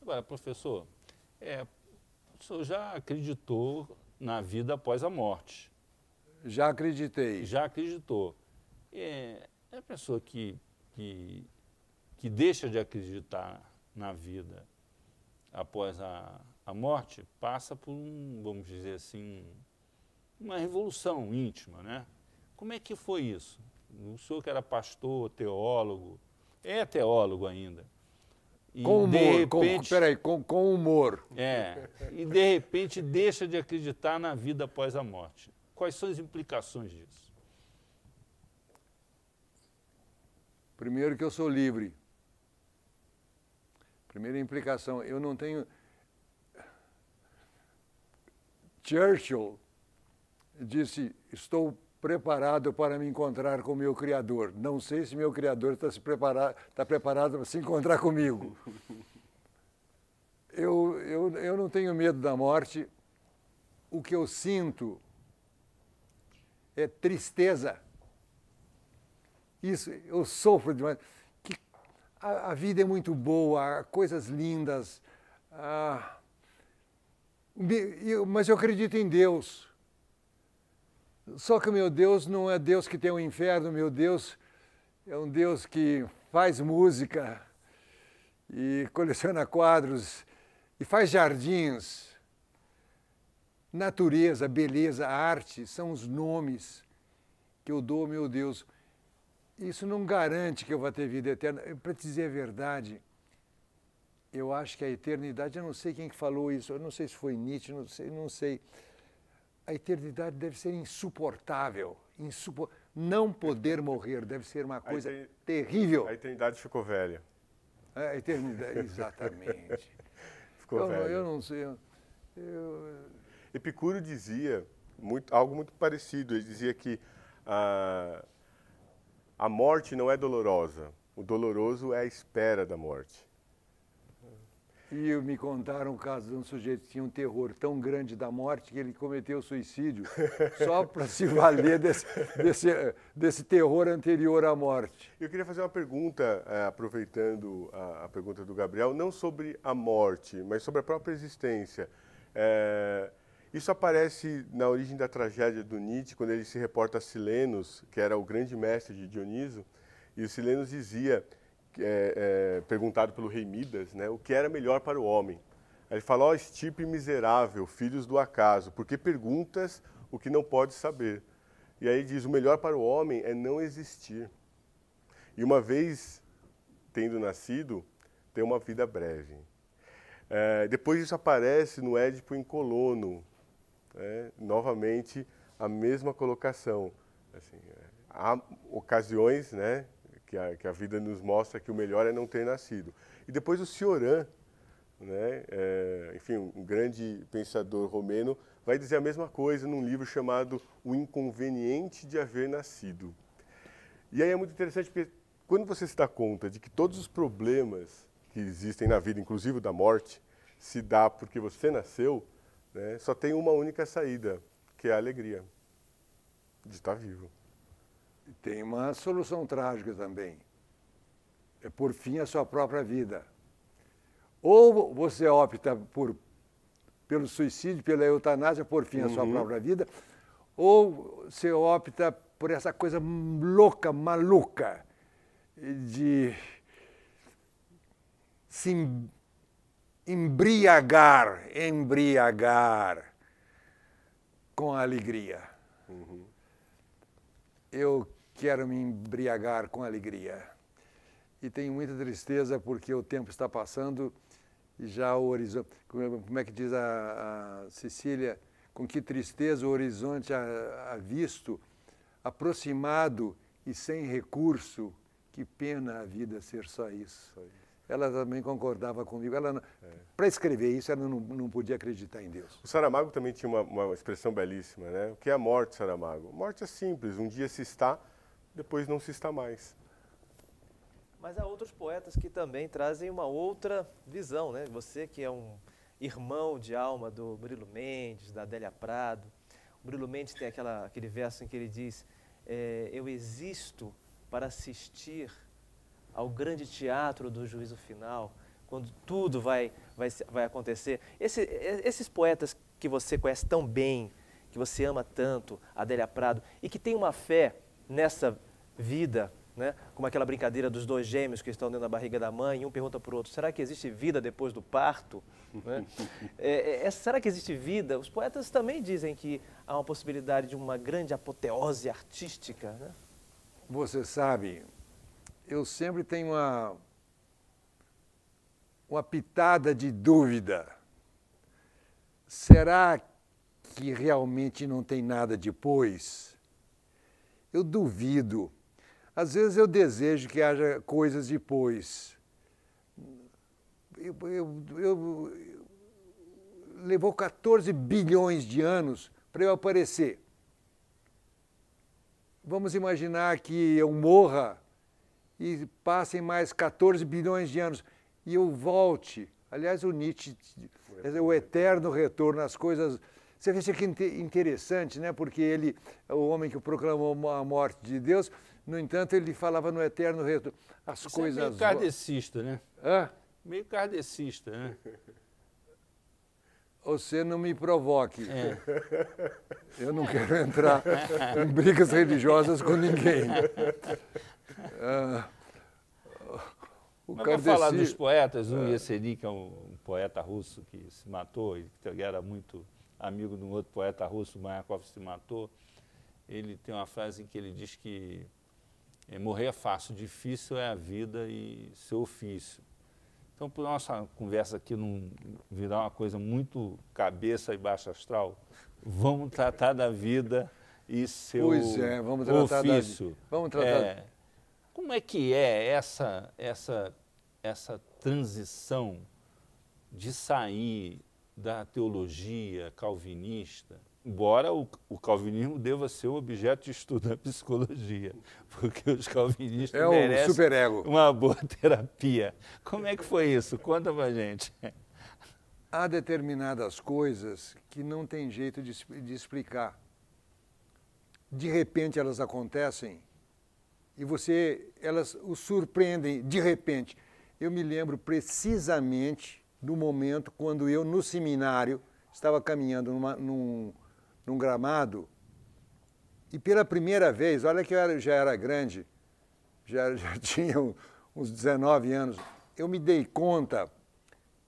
Agora, professor, o senhor já acreditou na vida após a morte? Já acreditei. Já acreditou. A pessoa que deixa de acreditar na vida após a morte passa por vamos dizer assim, uma revolução íntima, né? Como é que foi isso? O senhor que era pastor, teólogo, é teólogo ainda. E com humor, de repente, com humor. E de repente deixa de acreditar na vida após a morte. Quais são as implicações disso? Primeiro que eu sou livre. Primeira implicação, eu não tenho... Churchill disse, estou preparado para me encontrar com o meu Criador. Não sei se meu Criador está preparado para se encontrar comigo. Eu não tenho medo da morte. O que eu sinto é tristeza. Isso, eu sofro demais. A vida é muito boa, há coisas lindas. Mas eu acredito em Deus. Só que o meu Deus não é Deus que tem um inferno, meu Deus é um Deus que faz música e coleciona quadros e faz jardins. Natureza, beleza, arte são os nomes que eu dou ao meu Deus. Isso não garante que eu vá ter vida eterna. Para te dizer a verdade, eu acho que a eternidade, eu não sei quem que falou isso, eu não sei se foi Nietzsche, não sei. A eternidade deve ser insuportável. Não poder morrer deve ser uma coisa terrível. A eternidade ficou velha. A eternidade, exatamente. Ficou velha. Eu não sei. Epicuro dizia algo muito parecido. Ele dizia que a morte não é dolorosa. O doloroso é a espera da morte. E me contaram o caso de um sujeito que tinha um terror tão grande da morte que ele cometeu suicídio só para se valer desse terror anterior à morte. Eu queria fazer uma pergunta, aproveitando a pergunta do Gabriel, não sobre a morte, mas sobre a própria existência. Isso aparece na origem da tragédia do Nietzsche, quando ele se reporta a Silenos, que era o grande mestre de Dioniso, e o Silenos dizia... perguntado pelo rei Midas, né, o que era melhor para o homem. Aí ele fala, ó, estirpe miserável, filhos do acaso, porque perguntas o que não pode saber. E aí diz, o melhor para o homem é não existir. E uma vez tendo nascido, ter uma vida breve. Depois isso aparece no Édipo em Colono, novamente a mesma colocação. Assim, há ocasiões, né, que a vida nos mostra que o melhor é não ter nascido. E depois o Cioran, né, enfim, um grande pensador romeno, vai dizer a mesma coisa num livro chamado O Inconveniente de Haver Nascido. E aí é muito interessante porque quando você se dá conta de que todos os problemas que existem na vida, inclusive o da morte, se dá porque você nasceu, né, só tem uma única saída, que é a alegria de estar vivo. Tem uma solução trágica também. É por fim a sua própria vida. Ou você opta pelo suicídio, pela eutanásia, por fim a sua própria vida, ou você opta por essa coisa louca, maluca, de se embriagar com a alegria. Eu quero me embriagar com alegria. E tenho muita tristeza porque o tempo está passando e já o horizonte... Como é que diz a Cecília? Com que tristeza o horizonte há visto, aproximado e sem recurso. Que pena a vida ser só isso. Ela também concordava comigo. Para escrever isso, ela não podia acreditar em Deus. O Saramago também tinha uma expressão belíssima, né? O que é a morte, Saramago? Morte é simples, um dia se está, depois não se está mais. Mas há outros poetas que também trazem uma outra visão, né? Você que é um irmão de alma do Murilo Mendes, da Adélia Prado. O Murilo Mendes tem aquele verso em que ele diz, eu existo para assistir ao grande teatro do juízo final, quando tudo vai acontecer. Esses poetas que você conhece tão bem, que você ama tanto, Adélia Prado, e que tem uma fé nessa vida, né? Como aquela brincadeira dos dois gêmeos que estão dentro da barriga da mãe, e um pergunta para o outro, será que existe vida depois do parto? Né? Será que existe vida? Os poetas também dizem que há uma possibilidade de uma grande apoteose artística. Né? Você sabe, eu sempre tenho uma pitada de dúvida. Será que realmente não tem nada depois? Eu duvido. Às vezes eu desejo que haja coisas depois. Levou 14 bilhões de anos para eu aparecer. Vamos imaginar que eu morra e passem mais 14 bilhões de anos e eu volte. Aliás, o Nietzsche, o eterno retorno às coisas. Você vê isso aqui interessante, né? Porque ele, o homem que proclamou a morte de Deus, no entanto, ele falava no eterno retorno. As Isso coisas. É meio kardecista, né? Hã? Meio kardecista, né? Você não me provoque. Eu não quero entrar em brigas religiosas com ninguém. Mas vamos falar dos poetas. O Yesenin, que é um poeta russo que se matou, e que era muito amigo de um outro poeta russo, Mayakovsky, se matou. Ele tem uma frase em que ele diz que morrer é fácil, difícil é a vida e seu ofício. Então, para nossa conversa aqui não virar uma coisa muito cabeça e baixo astral, vamos tratar da vida e seu vamos tratar ofício. Vamos tratar. Como é que é essa transição de sair da teologia calvinista, embora o calvinismo deva ser o objeto de estudo da psicologia, porque os calvinistas merecem um superego. Uma boa terapia. Como é que foi isso? Conta pra gente. Há determinadas coisas que não tem jeito de explicar. De repente elas acontecem e elas o surpreendem de repente. Eu me lembro precisamente do momento quando eu, no seminário, estava caminhando num gramado e pela primeira vez, olha que eu já era grande, já tinha uns 19 anos, eu me dei conta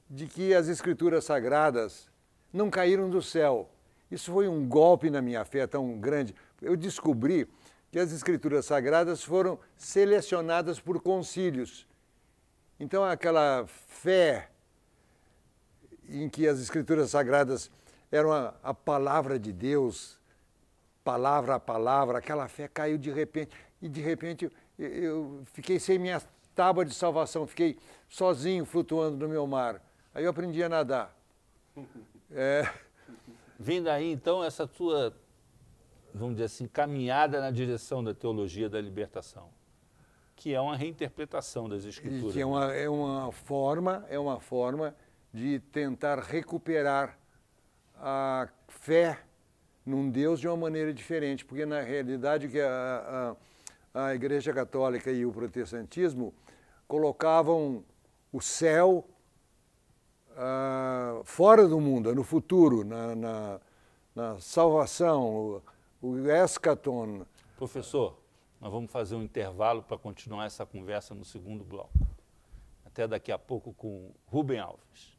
de que as Escrituras Sagradas não caíram do céu. Isso foi um golpe na minha fé tão grande. Eu descobri que as Escrituras Sagradas foram selecionadas por concílios. Então, aquela fé em que as Escrituras Sagradas eram a palavra de Deus, palavra a palavra, aquela fé caiu de repente. E, de repente, eu fiquei sem minha tábua de salvação, fiquei sozinho flutuando no meu mar. Aí eu aprendi a nadar. Vem daí, então, essa tua, vamos dizer assim, caminhada na direção da teologia da libertação, que é uma reinterpretação das Escrituras. E que é uma forma de tentar recuperar a fé num Deus de uma maneira diferente, porque, na realidade, que a Igreja Católica e o protestantismo colocavam o céu fora do mundo, no futuro, na salvação, o eschaton. Professor, nós vamos fazer um intervalo para continuar essa conversa no segundo bloco. Até daqui a pouco com Rubem Alves.